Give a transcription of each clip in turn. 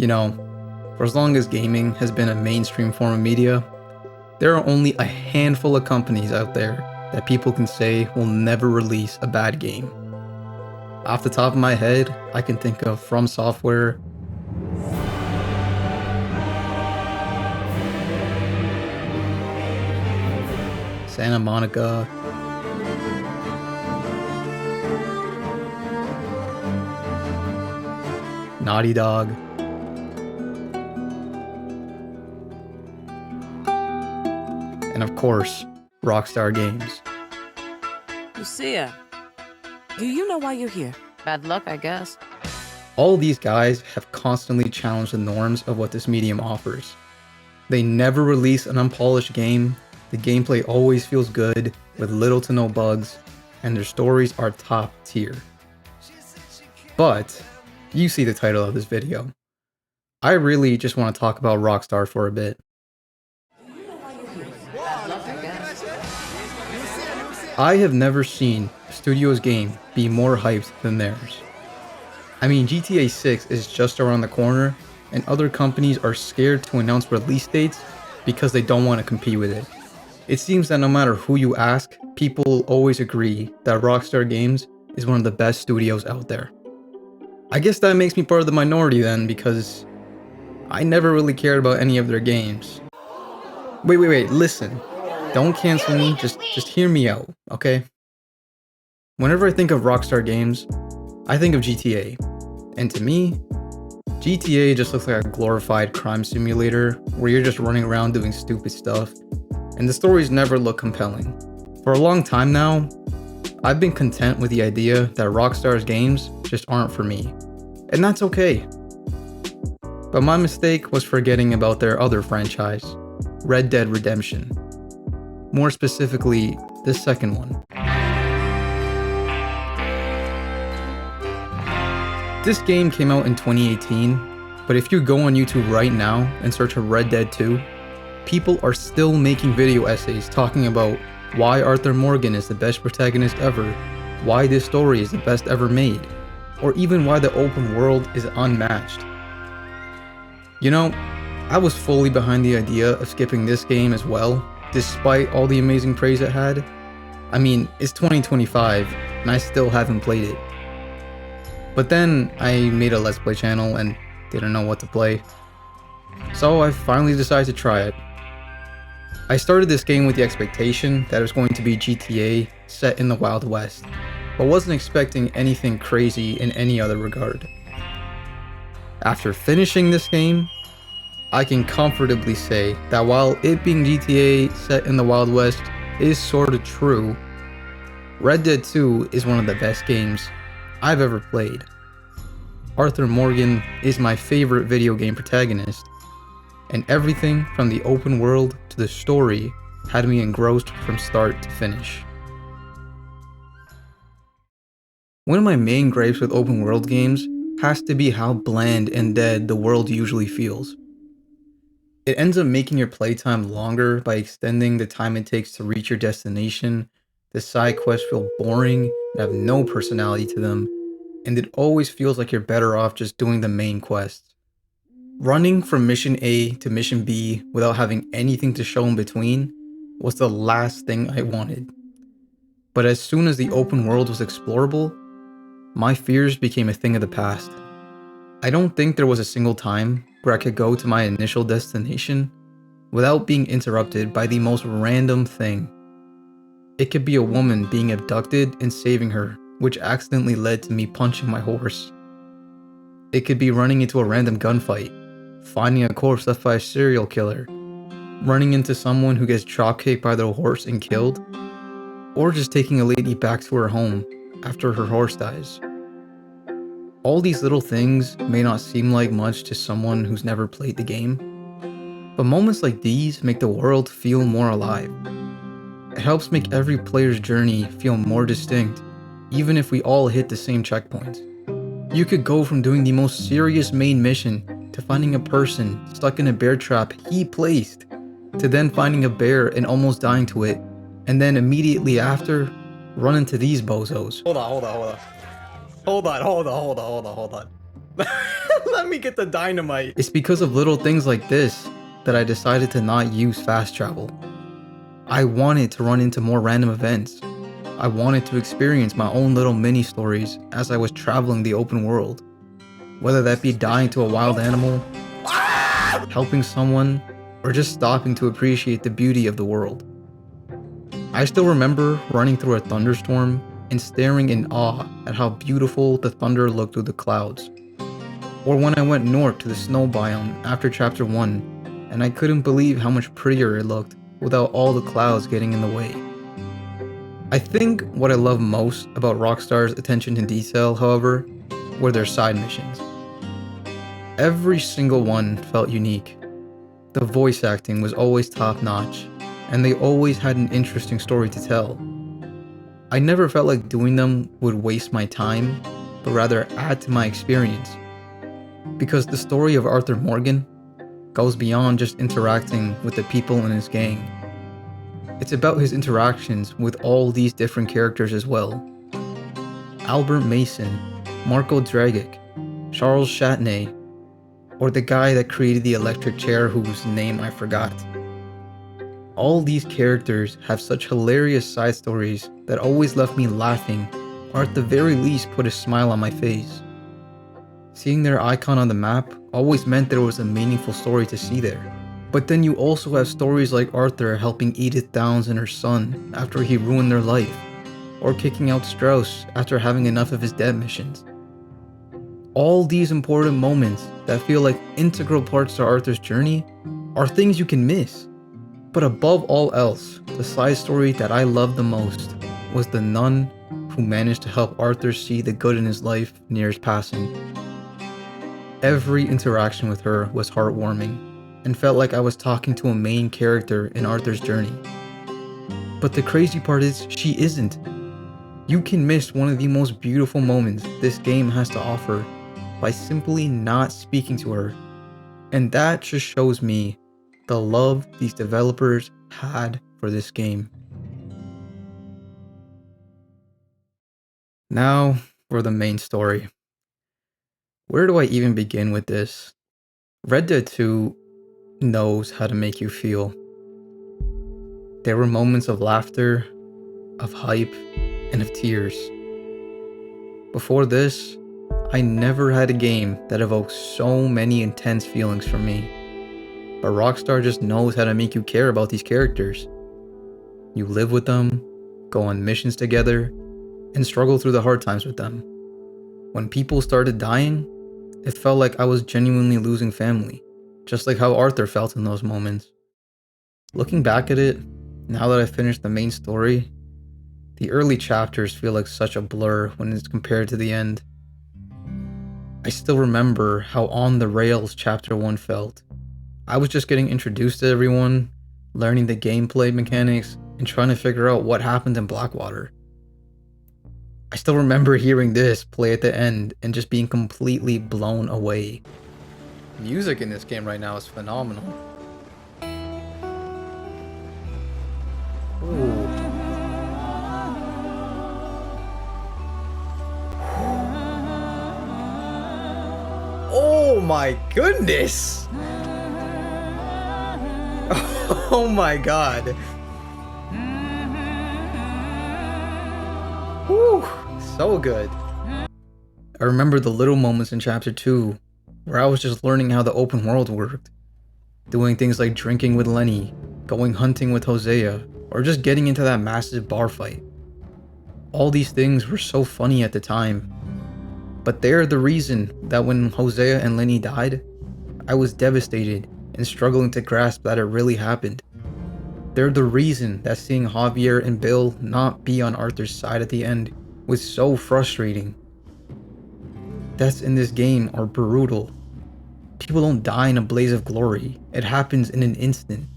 You know, for as long as gaming has been a mainstream form of media, there are only a handful of companies out there that people can say will never release a bad game. Off the top of my head, I can think of From Software, Santa Monica, Naughty Dog, and of course, Rockstar Games. Lucia, do you know why you're here? Bad luck, I guess. All these guys have constantly challenged the norms of what this medium offers. They never release an unpolished game, the gameplay always feels good, with little to no bugs, and their stories are top tier. But, you see the title of this video. I really just want to talk about Rockstar for a bit. Bad luck, I guess. I have never seen a studio's game be more hyped than theirs. I mean, GTA 6 is just around the corner, and other companies are scared to announce release dates because they don't want to compete with it. It seems that no matter who you ask, people always agree that Rockstar Games is one of the best studios out there. I guess that makes me part of the minority then, because I never really cared about any of their games. Wait, listen. Don't cancel me, just hear me out, okay? Whenever I think of Rockstar Games, I think of GTA. And to me, GTA just looks like a glorified crime simulator where you're just running around doing stupid stuff, and the stories never look compelling. For a long time now, I've been content with the idea that Rockstar's games just aren't for me, and that's okay. But my mistake was forgetting about their other franchise, Red Dead Redemption. More specifically, the second one. This game came out in 2018, but if you go on YouTube right now and search for Red Dead 2, people are still making video essays talking about why Arthur Morgan is the best protagonist ever, why this story is the best ever made, or even why the open world is unmatched. You know, I was fully behind the idea of skipping this game as well, despite all the amazing praise it had. I mean, it's 2025, and I still haven't played it. But then I made a Let's Play channel and didn't know what to play. So I finally decided to try it. I started this game with the expectation that it was going to be GTA set in the Wild West, but wasn't expecting anything crazy in any other regard. After finishing this game, I can comfortably say that while it being GTA set in the Wild West is sorta true, Red Dead 2 is one of the best games I've ever played. Arthur Morgan is my favorite video game protagonist, and everything from the open world to the story had me engrossed from start to finish. One of my main gripes with open world games has to be how bland and dead the world usually feels. It ends up making your playtime longer by extending the time it takes to reach your destination. The side quests feel boring and have no personality to them, and it always feels like you're better off just doing the main quests. Running from mission A to mission B without having anything to show in between was the last thing I wanted. But as soon as the open world was explorable, my fears became a thing of the past. I don't think there was a single time where I could go to my initial destination without being interrupted by the most random thing. It could be a woman being abducted and saving her, which accidentally led to me punching my horse. It could be running into a random gunfight, finding a corpse left by a serial killer, running into someone who gets dropkicked by their horse and killed, or just taking a lady back to her home after her horse dies. All these little things may not seem like much to someone who's never played the game, but moments like these make the world feel more alive. It helps make every player's journey feel more distinct, even if we all hit the same checkpoints. You could go from doing the most serious main mission to finding a person stuck in a bear trap he placed, to then finding a bear and almost dying to it, and then immediately after, run into these bozos. Hold on. Let me get the dynamite. It's because of little things like this that I decided to not use fast travel. I wanted to run into more random events. I wanted to experience my own little mini stories as I was traveling the open world. Whether that be dying to a wild animal, helping someone, or just stopping to appreciate the beauty of the world. I still remember running through a thunderstorm and staring in awe at how beautiful the thunder looked through the clouds. Or when I went north to the snow biome after chapter 1, and I couldn't believe how much prettier it looked without all the clouds getting in the way. I think what I love most about Rockstar's attention to detail, however, were their side missions. Every single one felt unique. The voice acting was always top-notch, and they always had an interesting story to tell. I never felt like doing them would waste my time, but rather add to my experience. Because the story of Arthur Morgan goes beyond just interacting with the people in his gang. It's about his interactions with all these different characters as well. Albert Mason, Marco Dragic, Charles Chatney, or the guy that created the electric chair whose name I forgot. All these characters have such hilarious side stories that always left me laughing, or at the very least put a smile on my face. Seeing their icon on the map always meant there was a meaningful story to see there. But then you also have stories like Arthur helping Edith Downs and her son after he ruined their life, or kicking out Strauss after having enough of his dead missions. All these important moments that feel like integral parts to Arthur's journey are things you can miss. But above all else, the side story that I loved the most was the nun who managed to help Arthur see the good in his life near his passing. Every interaction with her was heartwarming and felt like I was talking to a main character in Arthur's journey. But the crazy part is, she isn't. You can miss one of the most beautiful moments this game has to offer by simply not speaking to her. And that just shows me the love these developers had for this game. Now for the main story. Where do I even begin with this? Red Dead 2 knows how to make you feel. There were moments of laughter, of hype, and of tears. Before this, I never had a game that evoked so many intense feelings from me. But Rockstar just knows how to make you care about these characters. You live with them, go on missions together, and struggle through the hard times with them. When people started dying, it felt like I was genuinely losing family, just like how Arthur felt in those moments. Looking back at it, now that I've finished the main story, the early chapters feel like such a blur when it's compared to the end. I still remember how on the rails chapter 1 felt. I was just getting introduced to everyone, learning the gameplay mechanics, and trying to figure out what happened in Blackwater. I still remember hearing this play at the end and just being completely blown away. Music in this game right now is phenomenal. Ooh. Oh my goodness! Oh my god. Whew, so good. I remember the little moments in chapter 2 where I was just learning how the open world worked. Doing things like drinking with Lenny, going hunting with Hosea, or just getting into that massive bar fight. All these things were so funny at the time. But they're the reason that when Hosea and Lenny died, I was devastated and struggling to grasp that it really happened. They're the reason that seeing Javier and Bill not be on Arthur's side at the end was so frustrating. Deaths in this game are brutal. People don't die in a blaze of glory. It happens in an instant.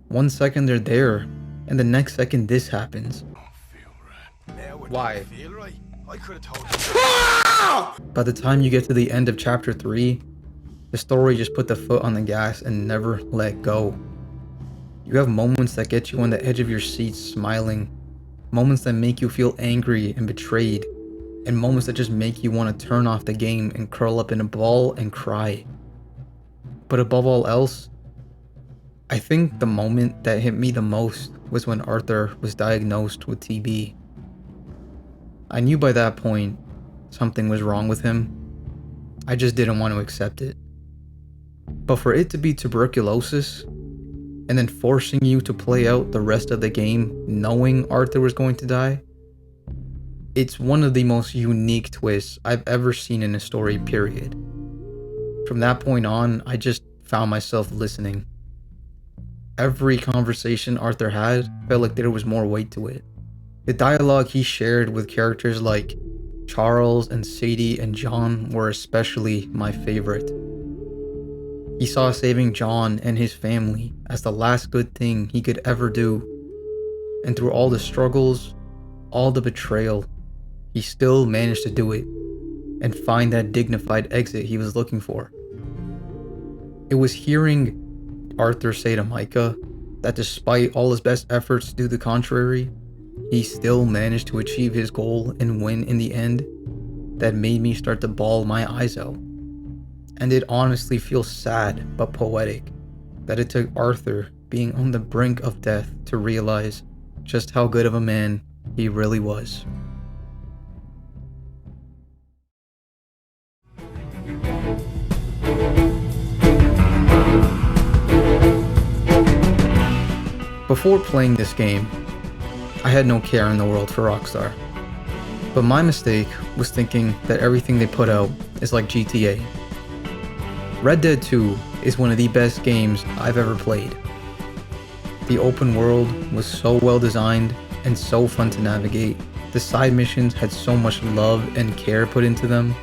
1 second they're there, and the next second this happens. Why? By the time you get to the end of chapter 3, the story just put the foot on the gas and never let go. You have moments that get you on the edge of your seat smiling, moments that make you feel angry and betrayed, and moments that just make you want to turn off the game and curl up in a ball and cry. But above all else, I think the moment that hit me the most was when Arthur was diagnosed with TB. I knew by that point something was wrong with him. I just didn't want to accept it. But for it to be tuberculosis, and then forcing you to play out the rest of the game knowing Arthur was going to die, it's one of the most unique twists I've ever seen in a story, period. From that point on, I just found myself listening. Every conversation Arthur had felt like there was more weight to it. The dialogue he shared with characters like Charles and Sadie and John were especially my favorite. He saw saving John and his family as the last good thing he could ever do. And through all the struggles, all the betrayal, he still managed to do it and find that dignified exit he was looking for. It was hearing Arthur say to Micah that despite all his best efforts to do the contrary, he still managed to achieve his goal and win in the end that made me start to bawl my eyes out. And it honestly feels sad but poetic that it took Arthur being on the brink of death to realize just how good of a man he really was. Before playing this game, I had no care in the world for Rockstar. But my mistake was thinking that everything they put out is like GTA. Red Dead 2 is one of the best games I've ever played. The open world was so well designed and so fun to navigate. The side missions had so much love and care put into them.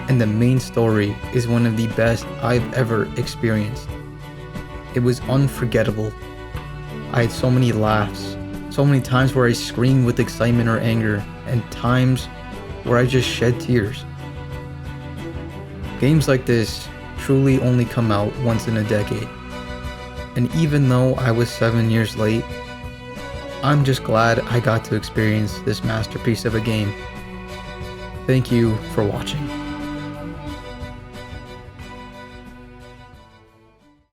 And the main story is one of the best I've ever experienced. It was unforgettable. I had so many laughs, so many times where I screamed with excitement or anger, and times where I just shed tears. Games like this truly only come out once in a decade. And even though I was 7 years late, I'm just glad I got to experience this masterpiece of a game. Thank you for watching.